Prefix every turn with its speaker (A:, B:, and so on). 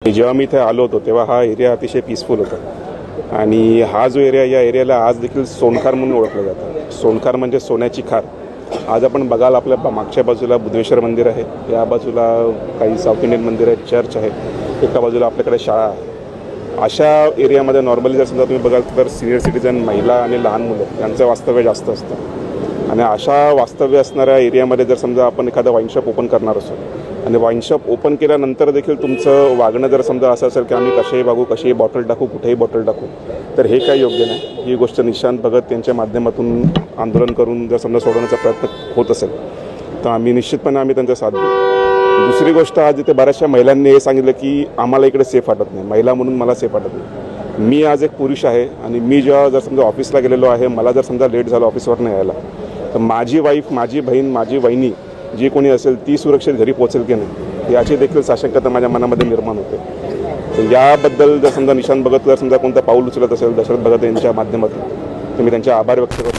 A: जेव्हा मी इथे आलो होतो तेव्हा हा एरिया अतिशय पीसफुल होता आणि हा जो एरिया या एरियाला आज देखील सोनखार म्हणून ओळखलं जातं। सोनखार म्हणजे सोन्याची खार। आज आपण बघाल आपल्या मागच्या बाजूला बुद्धेश्वर मंदिर आहे, या बाजूला काही साऊथ इंडियन मंदिर आहेत, चर्च आहे, एका बाजूला आपल्याकडे शाळा आहे। अशा एरियामध्ये नॉर्मली जर समजा तुम्ही बघाल तर सिनियर सिटीजन, महिला आणि लहान मुलं यांचं वास्तव्य जास्त असतं आणि अशा वास्तव्य असणाऱ्या एरियामध्ये जर समजा आपण एखादा वाईन शॉप ओपन करणार असो आणि वाईन शॉप ओपन केल्यानंतर देखील तुमचं वागणं जर समजा असं असेल की आम्ही कसेही वागू, कशीही बॉटल टाकू, कुठेही बॉटल टाकू, तर हे काही योग्य नाही। ही गोष्ट निशांत भगत यांच्या माध्यमातून आंदोलन करून जर समजा सोडवण्याचा प्रयत्न होत असेल तर आम्ही निश्चितपणे त्यांचा साथ देऊ। दुसरी गोष्ट, आज इथे बऱ्याचशा महिलांनी हे सांगितलं की आम्हाला इकडे सेफ वाटत नाही, महिला म्हणून मला सेफ वाटत नाही। मी आज एक पुरुष आहे आणि मी जेव्हा जर समजा ऑफिसला गेलेलो आहे, मला जर समजा लेट झालं ऑफिसवर नाही यायला, तर माझी वाईफ, माझी बहीण, माझी वहिनी जी कोणी असेल ती सुरक्षित घरी पोहोचेल की नाही याची देखील साशंकता माझ्या मनामध्ये निर्माण होते। तर याबद्दल जर समजा निशांत भगत जर समजा कोणतं पाऊल उचलत असेल दशरथ भगत यांच्या माध्यमातून, तर मी त्यांचे आभार व्यक्त करतो।